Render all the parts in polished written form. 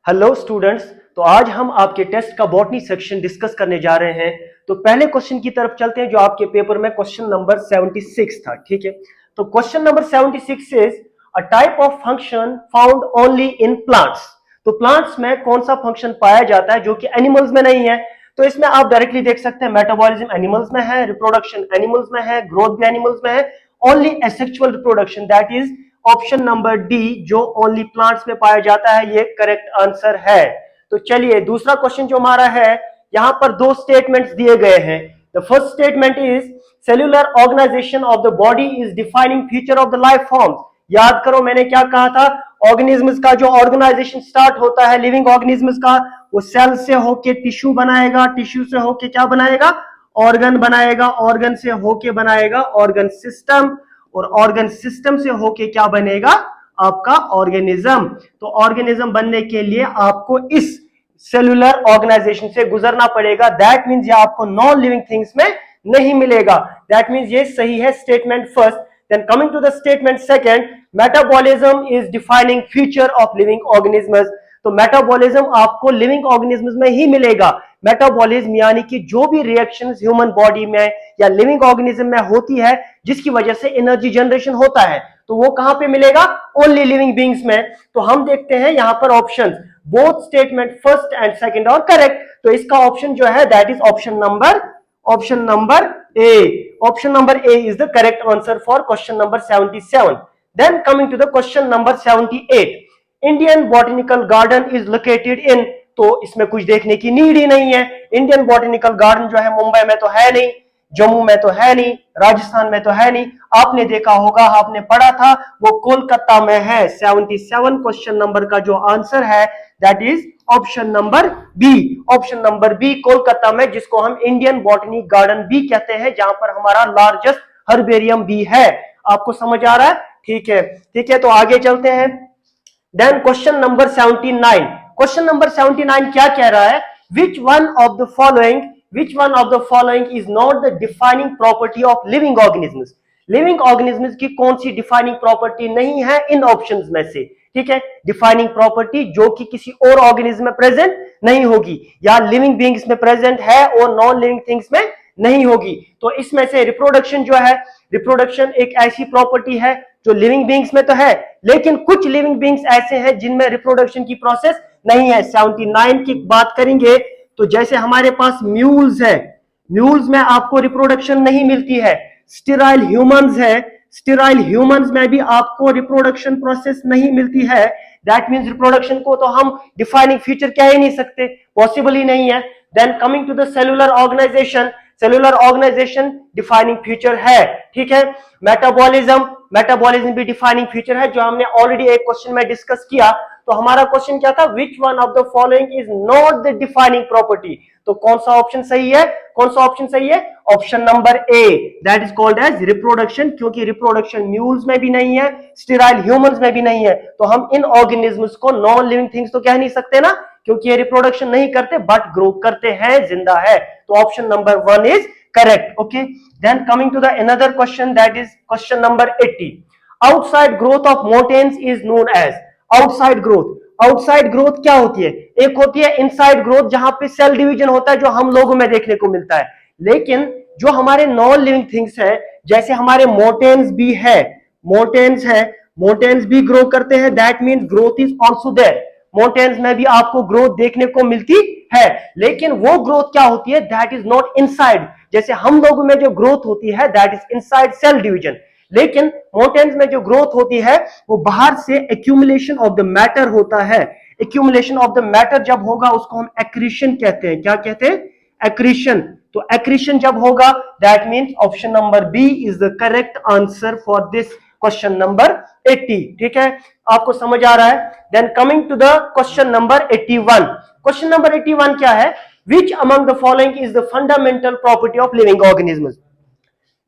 Hello students. तो आज हम आपके टेस्ट का बॉटनी सेक्शन डिस्कस करने जा रहे हैं। तो पहले क्वेश्चन की तरफ चलते हैं जो आपके पेपर में क्वेश्चन नंबर 76 था। ठीक है, तो question number 76 is a type of function found only in plants. तो प्लांट्स में कौन सा फंक्शन पाया जाता है जो कि एनिमल्स में नहीं है। तो इसमें आप डायरेक्टली देख सकते हैं मेटाबॉलिज्म एनिमल्स में है, रिप्रोडक्शन एनिमल्स में है, ग्रोथ भी एनिमल्स में है, only asexual reproduction that is option number D जो ओनली प्लांट्स में पाया जाता है, ये करेक्ट आंसर है। तो चलिए दूसरा क्वेश्चन जो हमारा है, यहां पर दो स्टेटमेंट्स दिए गए हैं। The first statement is cellular organisation of the body is defining feature of the life form. याद करो मैंने क्या कहा था, ऑर्गेनिज्म्स का जो ऑर्गेनाइजेशन स्टार्ट होता है लिविंग ऑर्गेनिज्म्स का, वो सेल से होके टिश्यू बनाएगा, टिश्यू से होके क्या बनाएगा, ऑर्गन बनाएगा, ऑर्गन से होके बनाएगा ऑर्गन सिस्टम, और ऑर्गन सिस्टम से होके क्या बनेगा, आपका ऑर्गेनिज्म। तो ऑर्गेनिज्म बनने के लिए आपको इस सेलुलर ऑर्गेनाइजेशन से गुजरना पड़ेगा। दैट मींस ये आपको नॉन लिविंग थिंग्स में नहीं मिलेगा। दैट मींस ये सही है statement first. Then coming to the statement second, metabolism is defining feature of living organisms. तो मेटाबॉलिज्म आपको लिविंग ऑर्गेनिजम्स में ही मिलेगा। मेटाबॉलिज्म यानी कि जो भी रिएक्शंस ह्यूमन बॉडी में या लिविंग ऑर्गेनिज्म में होती है जिसकी वजह से एनर्जी जनरेशन होता है, तो वो कहां पे मिलेगा, ओनली लिविंग बीइंग्स में। तो हम देखते हैं यहां पर options, both statement first and second are correct. तो इसका ऑप्शन जो है that is option number A. Option number A is the correct answer for question number 77। Then coming to the question number 78, Indian botanical garden is located in. तो इसमें कुछ देखने की need ही नहीं है। इंडियन बॉटनिकल गार्डन जो है मुंबई में तो है नहीं, जम्मू में तो है नहीं, राजस्थान में तो है नहीं, आपने देखा होगा, आपने पढ़ा था, वो कोलकाता में है। 77 क्वेश्चन नंबर का जो आंसर है that is option number B. Option number B Kolkata में, जिसको हम इंडियन बॉटनी गार्डन भी कहते हैं, जहां पर हमारा लार्जेस्ट हर्बेरियम भी है। आपको समझ आ रहा है? ठीक है, ठीक है, तो आगे चलते हैं। Then question number 79, question number 79 क्या कह रहा है, which one of the following is not the defining property of living organisms. Living organisms की कौन सी डिफाइनिंग प्रॉपर्टी नहीं है इन ऑप्शंस में से। ठीक है, डिफाइनिंग प्रॉपर्टी जो कि किसी और ऑर्गेनिज्म में प्रेजेंट नहीं होगी, या लिविंग बीइंग्स में प्रेजेंट है और नॉन लिविंग थिंग्स में नहीं होगी। तो इसमें से रिप्रोडक्शन जो है, रिप्रोडक्शन एक ऐसी प्रॉपर्टी है जो लिविंग बीइंग्स में तो है, लेकिन कुछ लिविंग बीइंग्स ऐसे हैं जिनमें रिप्रोडक्शन की प्रोसेस नहीं है। 79 की बात करेंगे तो जैसे हमारे पास म्यूल्स है, म्यूल्स में आपको रिप्रोडक्शन नहीं मिलती है। स्टेराइल ह्यूमंस है, स्टेराइल ह्यूमंस में भी आपको रिप्रोडक्शन प्रोसेस नहीं मिलती है। दैट मींस रिप्रोडक्शन को तो हम डिफाइनिंग फीचर कह ही नहीं सकते, पॉसिबल ही नहीं है। Then coming to the cellular organization, cellular organization defining feature है। ठीक है, मेटाबॉलिज्म भी डिफाइनिंग फीचर है, जो हमने ऑलरेडी एक क्वेश्चन में डिस्कस किया। तो हमारा क्वेश्चन क्या था, विच one of the following is not the defining property. तो कौन सा ऑप्शन सही है, कौन सा ऑप्शन सही है, option number A, that is called as reproduction, क्योंकि रिप्रोडक्शन म्यूल्स में भी नहीं है, स्टेराइल ह्यूमंस में भी नहीं है। तो हम इन ऑर्गेनिजम्स को नॉन लिविंग थिंग्स तो कह नहीं सकते ना, क्योंकि ये रिप्रोडक्शन नहीं करते बट ग्रो करते हैं, जिंदा है। तो option number 1 is correct. Okay, then coming to the another question that is question number 80, outside growth of mountains is known as. Outside growth, outside growth क्या होती है, एक होती है इनसाइड ग्रोथ जहां पे सेल डिवीजन होता है जो हम लोगों में देखने को मिलता है, लेकिन जो हमारे नॉन लिविंग थिंग्स है जैसे हमारे मोटेन्स भी है, मोटेन्स भी ग्रो करते हैं, that means growth is also there. Mountains में भी आपको ग्रोथ देखने को मिलती है, लेकिन वो ग्रोथ क्या होती है, दैट इज नॉट इनसाइड। जैसे हम लोगों में जो ग्रोथ होती है that is inside cell division, लेकिन मोटेन्स में जो ग्रोथ होती है वो बाहर से एक्यूमुलेशन ऑफ द मैटर होता है। एक्यूमुलेशन ऑफ द मैटर जब होगा उसको हम एक्रीशन कहते हैं। क्या कहते हैं, एक्रीशन। तो एक्रीशन जब होगा that means option number B is the correct answer for this question number 80। ठीक है, आपको समझ आ रहा है। Then coming to the question number 81, question number 81 क्या है, which among the following is the fundamental property of living organism.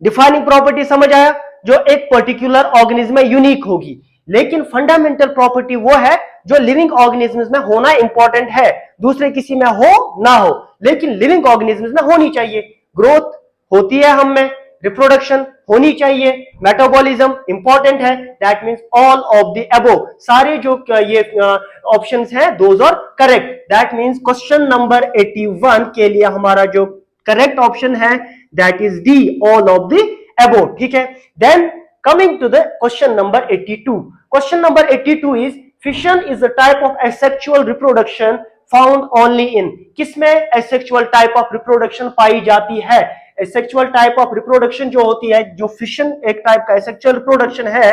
Defining property समझ आया, जो एक पर्टिकुलर ऑर्गेनिज्म में यूनिक होगी, लेकिन फंडामेंटल प्रॉपर्टी वो है जो लिविंग ऑर्गेनिजम्स में होना इंपॉर्टेंट है, दूसरे किसी में हो ना हो, लेकिन लिविंग ऑर्गेनिजम्स में होनी चाहिए। ग्रोथ होती है हम में, रिप्रोडक्शन होनी चाहिए, मेटाबॉलिज्म इंपॉर्टेंट है, that means all of the above, सारे जो ये ऑप्शंस हैं those are correct. That means question number 81 के लिए हमारा जो करेक्ट ऑप्शन है that is D, all of the above, ठीक है। Then coming to the question number 82, question number 82 is fission is a type of asexual reproduction found only in, किसमें asexual type of reproduction पाई जाती है? Asexual type of reproduction जो होती है, जो फिशन एक टाइप का एसेक्सुअल रिप्रोडक्शन है।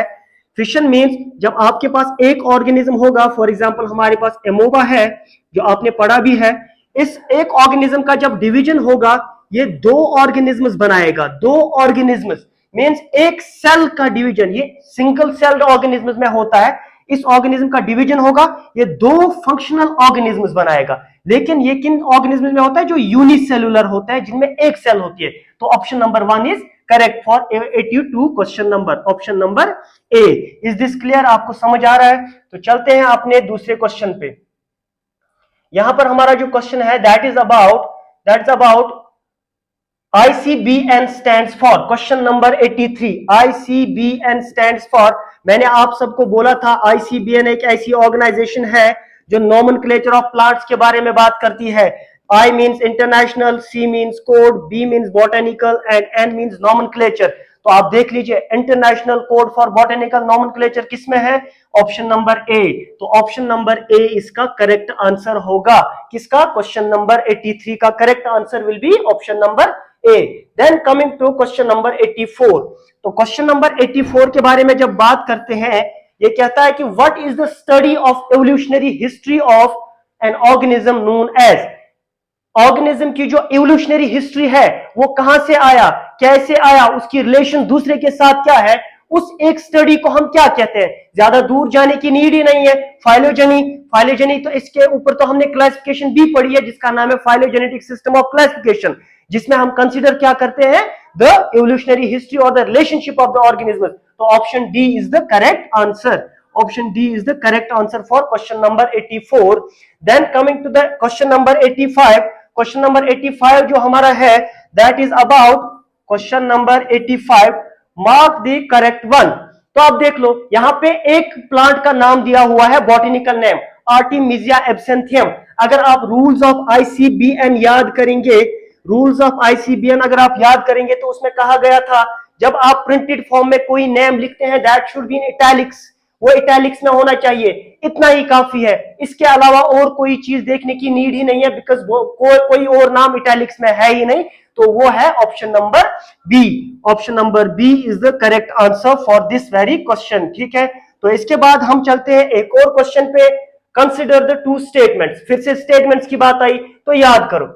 फिशन मींस जब आपके पास एक ऑर्गेनिज्म होगा, फॉर एग्जांपल हमारे पास एमोबा है जो आपने पढ़ा भी है, इस एक ऑर्गेनिज्म का जब डिवीजन होगा ये दो ऑर्गेनिज्म्स बनाएगा, दो ऑर्गेनिज्म्स मींस एक सेल का डिवीजन, ये सिंगल सेल्ड ऑर्गेनिज्म्स में होता है, इस ऑर्गेनिज्म का डिवीजन होगा, ये दो फंक्शनल ऑर्गेनिज्म्स बनाएगा। लेकिन ये किन ऑर्गेनिज्म में होता है? जो यूनिसेलुलर होता है, जिनमें एक सेल होती है। तो option number 1 is correct for 82 question number, option number A. Is this clear? आपको समझ आ रहा है? तो चलते हैं अपने दूसरे क्वेश्चन पे। यहां पर हमारा जो क्वेश्चन है that is about ICBN stands for, question number 83, ICBN stands for, मैंने आप सबको बोला था ICBN एक ऐसी ऑर्गेनाइजेशन है जो नॉमेनक्लेचर ऑफ प्लांट्स के बारे में बात करती है। I means international, C means code, B means botanical and N means nomenclature. तो आप देख लीजिए international code for botanical nomenclature किसमें है? ऑप्शन नंबर ए। तो ऑप्शन नंबर ए इसका करेक्ट आंसर होगा। किसका? क्वेश्चन नंबर 83 का correct answer will be option number A. Then coming to question number 84, तो क्वेश्चन नंबर 84 के बारे में जब बात करते हैं, ये कहता है कि what is the study of evolutionary history of an organism known as, organism की जो इवोल्यूशनरी हिस्ट्री है वो कहां से आया, कैसे आया, उसकी रिलेशन दूसरे के साथ क्या है, उस एक स्टडी को हम क्या कहते हैं? ज्यादा दूर जाने की नीड ही नहीं है। फाइलोजेनी तो इसके ऊपर तो हमने क्लासिफिकेशन भी पढ़ी है जिसका नाम है फाइलोजेनेटिक सिस्टम ऑफ क्लासिफिकेशन, जिसमें हम कंसीडर क्या करते हैं? द इवोल्यूशनरी हिस्ट्री और the relationship of the organism. तो option D is the correct answer, option D is the correct answer for question number 84। Then coming to the question number 85, question number 85 जो हमारा है that is about question number 85, mark the correct one. तो आप देख लो यहां पे एक plant का नाम दिया हुआ है, बॉटेनिकल नेम आर्टिमिजिया एब्सेंथियम। अगर आप रूल्स ऑफ आईसीबीएन याद करेंगे, रूल्स ऑफ आईसीबीएन अगर आप याद करेंगे तो उसमें कहा गया था जब आप प्रिंटेड फॉर्म में कोई नेम लिखते हैं that should be in italics, वो इटैलिक्स में होना चाहिए, इतना ही काफी है। इसके अलावा और कोई चीज देखने की नीड ही नहीं है, बिकॉज कोई और नाम इटैलिक्स में है ही नहीं। तो वो है option number B, option number B is the correct answer for this very question, ठीक है। तो इसके बाद हम चलते हैं एक और क्वेश्चन पे, कंसिडर द टू स्टेटमेंट्स। फिर से स्टेटमेंट्स की बात आई तो याद करो,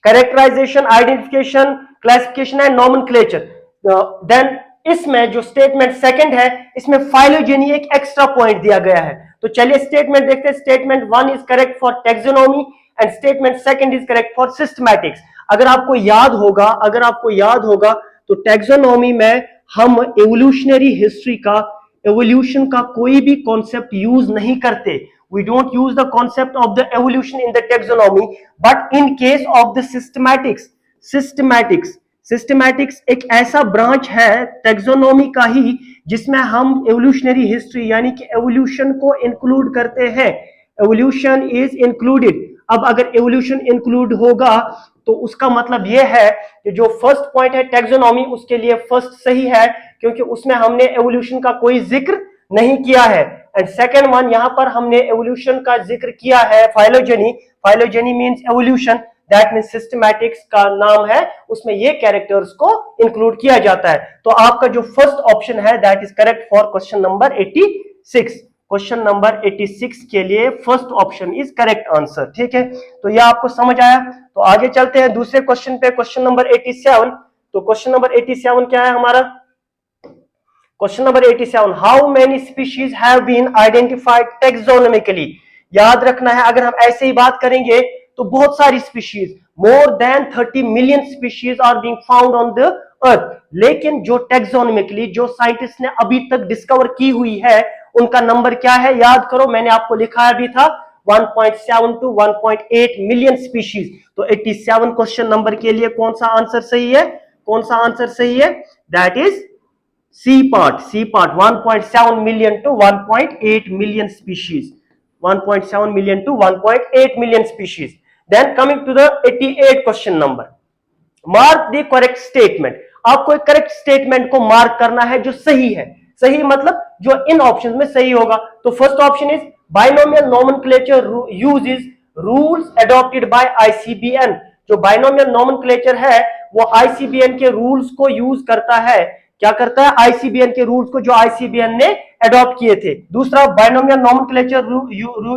characterization, identification, classification and nomenclature. Then इसमें जो स्टेटमेंट सेकंड है इसमें फाइलोजेनी एक एक्स्ट्रा पॉइंट दिया गया है। तो चलिए स्टेटमेंट देखते हैं। Statement 1 is correct for taxonomy and statement second is correct for systematics. अगर आपको याद होगा तो टेक्सोनॉमी में हम एवोल्यूशनरी हिस्ट्री का, एवोल्यूशन का कोई भी कॉन्सेप्ट यूज नहीं करते। We don't use the concept of the evolution in the taxonomy, but in case of the systematics एक ऐसा ब्रांच है टैक्सोनॉमी का ही जिसमें हम एवोल्यूशनरी हिस्ट्री यानी कि एवोल्यूशन को इंक्लूड करते हैं। Evolution is included. अब अगर एवोल्यूशन इंक्लूड होगा तो उसका मतलब यह है कि जो फर्स्ट पॉइंट है टैक्सोनॉमी उसके लिए फर्स्ट सही है, क्योंकि उसमें हमने एवोल्यूशन का कोई जिक्र नहीं किया है। एंड सेकेंड वन, यहां पर हमने एवोल्यूशन का जिक्र किया है, phylogeny means evolution, that means systematics का नाम है, उसमें ये कैरेक्टर्स को इंक्लूड किया जाता है। तो आपका जो फर्स्ट ऑप्शन है that is correct for question number 86। Question number 86 के लिए first option is correct answer, ठीक है। तो यह आपको समझ आया। तो आगे चलते हैं दूसरे क्वेश्चन पे, क्वेश्चन नंबर 87। तो क्वेश्चन नंबर 87 क्या है हमारा? Question number 87, how many species have been identified taxonomically. याद रखना है अगर हम ऐसे ही बात करेंगे तो बहुत सारी species, more than 30 million species are being found on the earth. लेकिन जो टेक्सोनॉमिकली जो साइंटिस्ट ने अभी तक डिस्कवर की हुई है उनका नंबर क्या है? याद करो, मैंने आपको लिखाया भी था 1.7 to 1.8 मिलियन स्पीशीज। तो 87 क्वेश्चन नंबर के लिए कौन सा आंसर सही है? कौन सा आंसर सही है? That is C part 1.7 million to 1.8 million species, 1.7 million to 1.8 million species. Then coming to the 88 question number, mark the correct statement. आपको एक करेक्ट स्टेटमेंट को मार्क करना है जो सही है। सही मतलब जो इन ऑप्शंस में सही होगा। तो first option is binomial nomenclature uses rules adopted by ICBN. जो बाइनोमियल नोमेनक्लेचर है वो आईसीबीएन के रूल्स को यूज करता है। क्या करता है? आईसीबीएन के रूल्स को जो आईसीबीएन ने अडॉप्ट किए थे। दूसरा, binomial nomenclature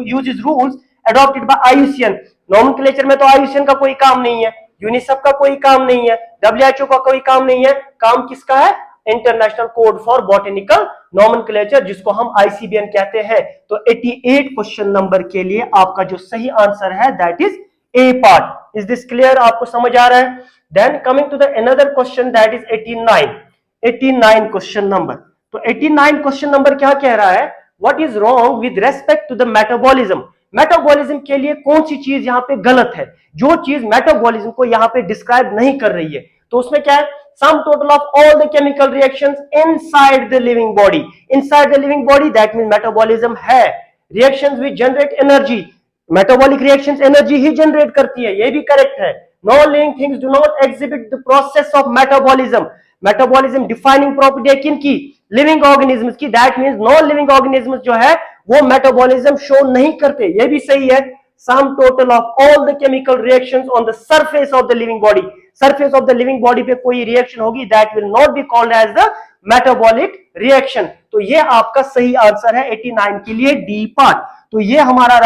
uses rules adopted by IUCN. Nomenclature में तो आईयूसीएन का कोई काम नहीं है, यूनिसेफ का कोई काम नहीं है, डब्ल्यूएचओ का कोई काम नहीं है। काम किसका है? International code for botanical nomenclature, जिसको हम आईसीबीएन कहते हैं। तो 88 क्वेश्चन नंबर के लिए आपका जो सही आंसर है that is A part. Is this clear? आपको समझ आ रहा है? Then coming to the another question that is 89 question number. तो 89 क्वेश्चन नंबर क्या कह रहा है? What is wrong with respect to the metabolism. Metabolism के लिए कौन सी चीज यहां पे गलत है? जो चीज मेटाबॉलिज्म को यहां पे डिस्क्राइब नहीं कर रही है। तो उसमें क्या है? Sum total of all the chemical reactions inside the living body. Inside the living body that means metabolism है। Reactions which generate energy, metabolic reactions energy ही जनरेट करती है, ये भी करेक्ट है। No living things do not exhibit the process of metabolism. Metabolism defining property है किनकी? Living organisms की। That means non living organisms जो है वो मेटाबॉलिज्म शो नहीं करते, ये भी सही है। Sum total of all the chemical reactions on the surface of the living body. Surface of the living body पे कोई रिएक्शन होगी that will not be called as the metabolic reaction. तो ये आपका सही आंसर है 89 के लिए, डी पार्ट। तो ये हमारा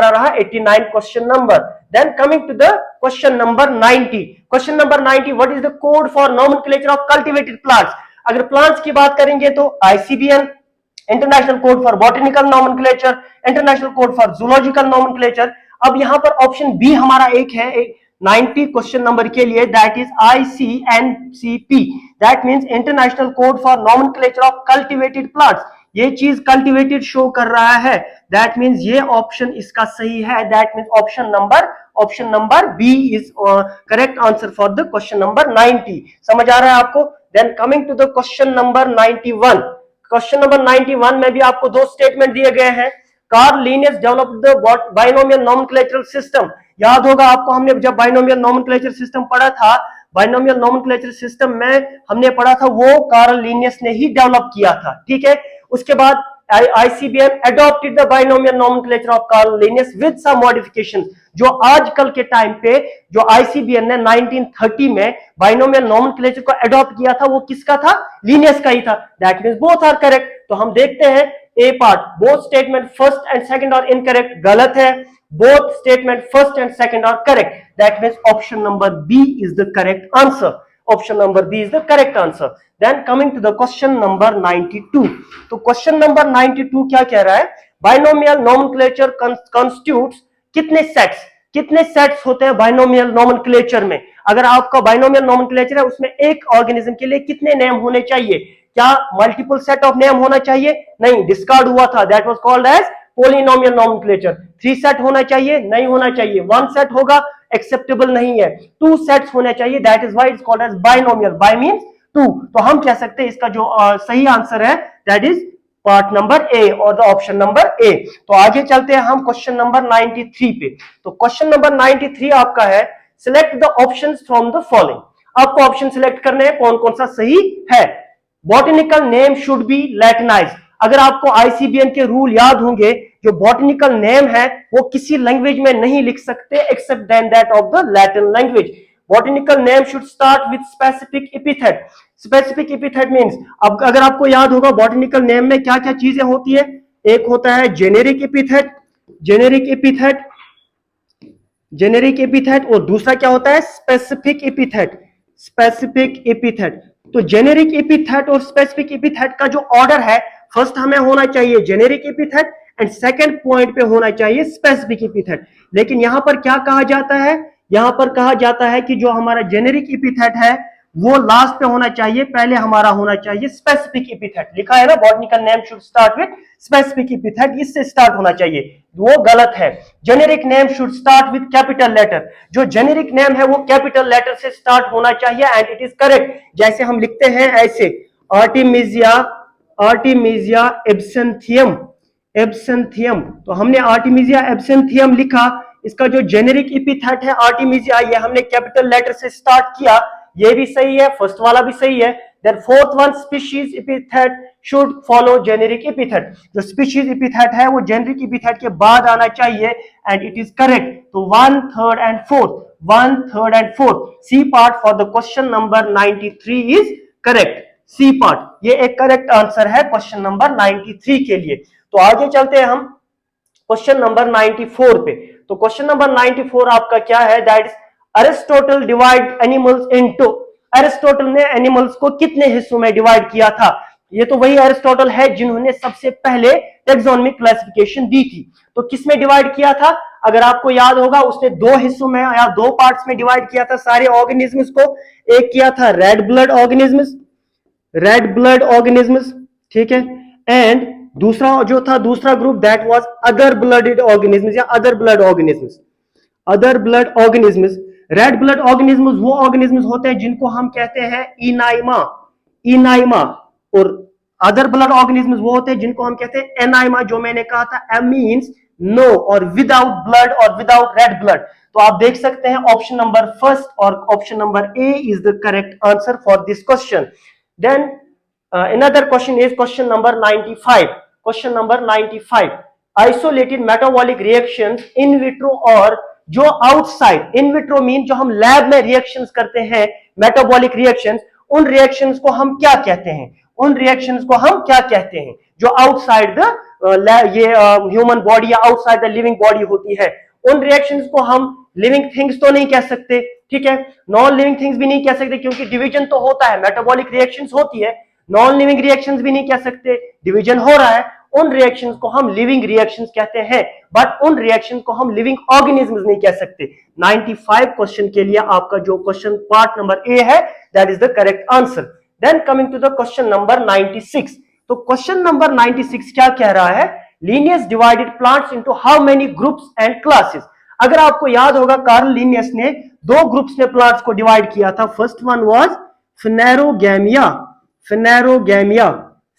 रहा 89 question number. Then coming to the question number 90। Question number 90, what is the code for nomenclature of cultivated plants. अगर प्लांट्स की बात करेंगे तो ICBN, international code for botanical nomenclature, international code for zoological nomenclature. अब यहां पर option B हमारा एक है 90 क्वेश्चन नंबर के लिए, that is ICNCP, that means international code for nomenclature of cultivated plants. ये चीज कल्टिवेटेड शो कर रहा है, दैट मींस ये ऑप्शन इसका सही है। That means option number B is correct answer for the question number 90। समझ आ रहा है आपको? Then coming to the question number 91। Question number 91 में भी आपको दो स्टेटमेंट दिए गए हैं। Carl Linnaeus developed the binomial nomenclatural system. याद होगा आपको, हमने जब बाइनोमियल नोमेनक्लेचर सिस्टम पढ़ा था, बाइनोमियल नोमेनक्लेचर सिस्टम में हमने पढ़ा था वो कार्ल लिनियस ने ही डेवलप किया था। ठीक है, उसके बाद ICBM adopted the binomial nomenclature of Carl Linnaeus with some modifications। जो आजकल के टाइम पे जो ICBM ने 1930 में बाइनोमियल नोमेनक्लेचर को अडॉप्ट किया था वो किसका था? लीनियस का ही था। That means both are correct. तो हम देखते हैं A part, both statement first and second are incorrect, गलत है। Both statement first and second are correct, that means option number B is the correct answer. Option number B is the correct answer. Then coming to the question number 92. तो question number 92 क्या कह रहा है? Binomial nomenclature constitutes कितने sets होते हैं binomial nomenclature में? अगर आपका बाइनोमियल नोमेनक्लेचर है उसमें एक ऑर्गेनिज्म के लिए कितने नेम होने चाहिए? क्या मल्टीपल सेट ऑफ नेम होना चाहिए? नहीं, डिस्कार्ड हुआ था, that was called as polynomial nomenclature. 3 set होना चाहिए? नहीं होना चाहिए। 1 सेट होगा, एक्सेप्टेबल नहीं है। 2 सेट्स होने चाहिए, that is why it's called as binomial. Bi means 2। तो हम कह सकते हैं इसका जो सही आंसर है दैट इज पार्ट नंबर ए और द ऑप्शन नंबर ए। तो आगे चलते हैं हम क्वेश्चन नंबर 93 पे। तो क्वेश्चन नंबर 93 आपका है, select the options from the following. आपको ऑप्शन सिलेक्ट करने हैं कौन कौन सा सही है। Botanical name should be latinised. अगर आपको आईसीबीएन के रूल याद होंगे, जो बॉटेनिकल नेम है वो किसी लैंग्वेज में नहीं लिख सकते except than that of the Latin language. Botanical name should start with specific epithet. Specific epithet means, अब अगर आपको याद होगा बॉटेनिकल नेम में क्या क्या चीजें होती है। एक होता है जेनेरिक एपिथेट और दूसरा क्या होता है? Specific epithet. तो जेनेरिक एपिथेट और स्पेसिफिक एपिथेट का जो ऑर्डर है, फर्स्ट हमें होना चाहिए generic epithet and second point पे होना चाहिए स्पेसिफिक एपिथेट। लेकिन यहां पर क्या कहा जाता है? यहां पर कहा जाता है कि जो हमारा जेनेरिक एपिथेट है वो लास्ट पे होना चाहिए, पहले हमारा होना चाहिए स्पेसिफिक एपिथेट। लिखा है ना botanical name should start with specific epithet, इससे स्टार्ट होना चाहिए, वो गलत है। Generic name should start with capital letter, जो जेनेरिक नेम है वो कैपिटल लेटर से स्टार्ट होना चाहिए एंड इट इज करेक्ट। जैसे हम लिखते हैं ऐसे, आर्टिमिजिया, आर्टिमिजिया एब्सेंथियम, एब्सेंथियम, तो हमने आर्टिमिजिया एब्सेंथियम लिखा, इसका जो जेनेरिक एपिथेट है आर्टिमिजिया, ये हमने कैपिटल लेटर से स्टार्ट किया, ये भी सही है, फर्स्ट वाला भी सही है। Then fourth one, species epithet should follow generic epithet, जो स्पीशीज एपिथेट है वो जेनेरिक एपिथेट के बाद आना चाहिए एंड इट इज करेक्ट। तो 1, 3rd and 4th, 1, 3rd and 4th, C part for the question number 93 is correct, C part, ये एक करेक्ट आंसर है क्वेश्चन नंबर 93 के लिए। तो आगे चलते हैं हम क्वेश्चन नंबर 94 पे। तो क्वेश्चन नंबर 94 आपका क्या है, that is Aristotle divide animals into, Aristotle ने एनिमल्स को कितने हिस्सों में डिवाइड किया था? ये तो वही अरिस्टोटल है जिन्होंने सबसे पहले टैक्सोनॉमिक क्लासिफिकेशन दी थी। तो किस में डिवाइड किया था? अगर आपको याद होगा उसने दो हिस्सों में या दो पार्ट्स में डिवाइड किया था सारे ऑर्गेनिजम्स को। एक किया था red blood organisms, red blood organisms, ठीक है, एंड दूसरा जो था दूसरा group that was other blooded organisms या other blood organisms, other blood organisms. Red blood organisms वो ऑर्गेनिजम्स होते हैं जिनको हम कहते हैं इनाइमा, इनाइमा, और अदर ब्लड ऑर्गेनिजम्स वो होते हैं जिनको हम कहते हैं एनाइमा, जो मैंने कहा था एम मींस नो और विदाउट ब्लड और विदाउट रेड ब्लड। तो आप देख सकते हैं ऑप्शन नंबर फर्स्ट और option number A is the correct answer for this question. Then another question is question number 95, question number 95, isolated metabolic reactions in vitro और जो outside, in vitro mean जो हम लैब में reactions करते हैं metabolic reactions, उन reactions को हम क्या कहते हैं? उन रिएक्शंस को हम क्या कहते हैं जो आउटसाइड द ये ह्यूमन बॉडी या आउटसाइड द लिविंग बॉडी होती है? उन रिएक्शंस को हम लिविंग थिंग्स तो नहीं कह सकते, ठीक है, नॉन लिविंग थिंग्स भी नहीं कह सकते क्योंकि डिवीजन तो होता है, मेटाबॉलिक रिएक्शंस होती है, नॉन लिविंग रिएक्शंस भी नहीं कह सकते, डिवीजन हो रहा है। उन रिएक्शंस को हम लिविंग रिएक्शंस कहते हैं, बट उन रिएक्शंस को हम लिविंग ऑर्गेनिजम्स नहीं कह सकते। 95 क्वेश्चन के लिए आपका जो क्वेश्चन पार्ट नंबर ए है that is the correct answer. Then coming to the question number 96, तो क्वेश्चन नंबर 96 क्या कह रहा है? Linnaeus divided plants into how many groups and classes. अगर आपको याद होगा कार्ल लिनियस ने दो ग्रुप्स में प्लांट्स को डिवाइड किया था। First one was phanerogamia, phanerogamia,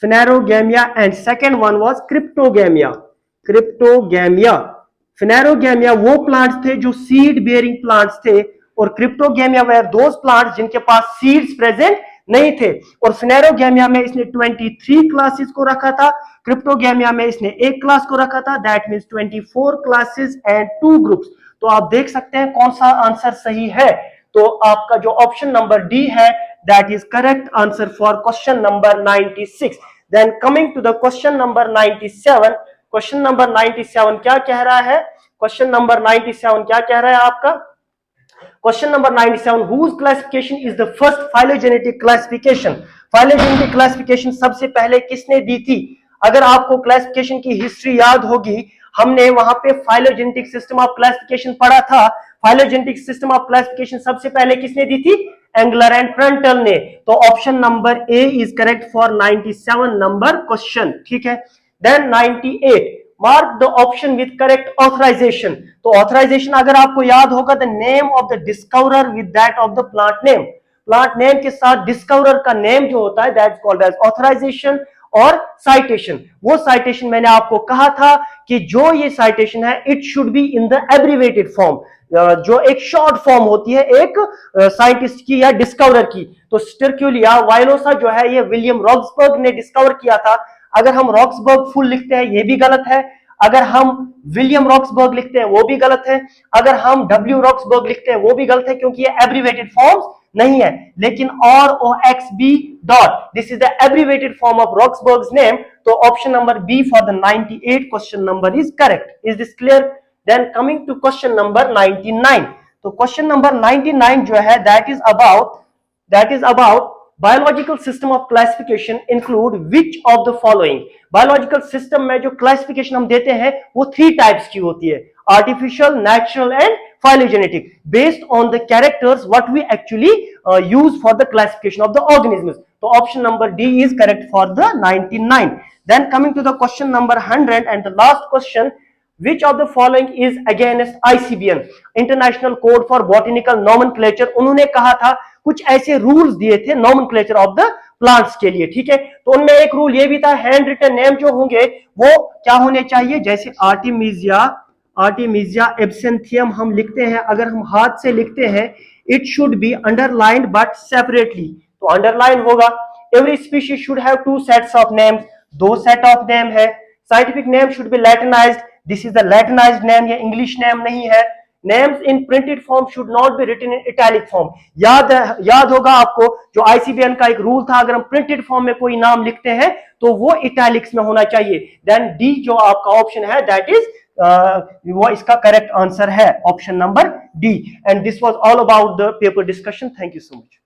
phanerogamia, and second one was cryptogamia, cryptogamia. Phanerogamia वो प्लांट्स थे जो सीड बेयरिंग प्लांट्स थे और क्रिप्टोगैमिया वेयर दोज प्लांट्स जिनके पास सीड्स प्रेजेंट नहीं थे। और फिनेरोगैमिया में इसने 23 क्लासेस को रखा था, क्रिप्टोगैमिया में इसने एक क्लास को रखा था, that means 24 classes and 2 groups. तो आप देख सकते हैं कौन सा आंसर सही है। तो आपका जो ऑप्शन नंबर डी है that is correct answer for question number 96. Then coming to the question number 97, question number 97 क्या कह रहा है? question number 97 क्या कह रहा है आपका? question number 97, whose classification is the first phylogenetic classification? phylogenetic classification सबसे पहले किसने दी थी? अगर आपको क्लासिफिकेशन की हिस्ट्री याद होगी, हमने वहां पे फाइलोजेनेटिक सिस्टम ऑफ क्लासिफिकेशन पढ़ा था। फाइलोजेनेटिक सिस्टम ऑफ क्लासिफिकेशन सबसे पहले किसने दी थी? एंगलर एंड फ्रंटल ने। तो option number A is correct for 97 number question, ठीक है। देन 98, mark the option with correct authorization. तो ऑथराइजेशन अगर आपको याद होगा, the name of the discoverer with that of the plant name, plant name के साथ डिस्कवरर का नेम जो होता है that is called as authorization और साइटेशन। वो साइटेशन मैंने आपको कहा था कि जो ये साइटेशन है it should be in the abbreviated form, जो एक शॉर्ट फॉर्म होती है एक साइंटिस्ट की या डिस्कवरर की। तो स्टिरक्यूलिया वाइलोसा जो है ये विलियम रॉक्सबर्ग ने डिस्कवर किया था। अगर हम रॉक्सबर्ग फुल लिखते हैं ये भी गलत है, अगर हम विलियम रॉक्सबर्ग लिखते हैं वो भी गलत है, अगर हम डब्ल्यू रॉक्सबर्ग लिखते हैं वो भी गलत है क्योंकि ये एब्रिवेटेड फॉर्म्स नहीं है। लेकिन ROXB dot, this is the abbreviated form of Roxburgh's name. तो option number B for the 98 question number is correct. Is this clear? Then coming to question number 99, तो क्वेश्चन नंबर 99 जो है that is about biological system of classification include which of the following. Biological system में जो classification हम देते हैं वो 3 types की होती है, artificial, natural and phylogenetic, based on the characters what we actually use for the classification of the organisms. So option number D is correct for the 99. Then coming to the question number 100 and the last question, which of the following is against ICBN, international code for botanical nomenclature? उन्होंने कहा था कुछ ऐसे rules दिए थे nomenclature of the plants के लिए, ठीक है। तो उनमें एक रूल ये भी था, हैंड रिटन नेम जो होंगे वो क्या होने चाहिए, जैसे आर्टिमिजिया एब्सेंथियम हम लिखते हैं, अगर हम हाथ से लिखते हैं it should be underlined but separately, तो अंडरलाइन होगा। Every species should have 2 sets of names, 2 set of name है। Scientific name should be latinised, this is the latinised name, ये इंग्लिश नेम नहीं है। Names in printed form should not be written in italic form. याद होगा आपको जो ICBN का एक रूल था, अगर हम प्रिंटेड फॉर्म में कोई नाम लिखते हैं तो वो इटैलिक्स में होना चाहिए। देन डी जो आपका ऑप्शन है दैट इज वो इसका करेक्ट आंसर है, option number D. And this was all about the paper discussion. Thank you so much.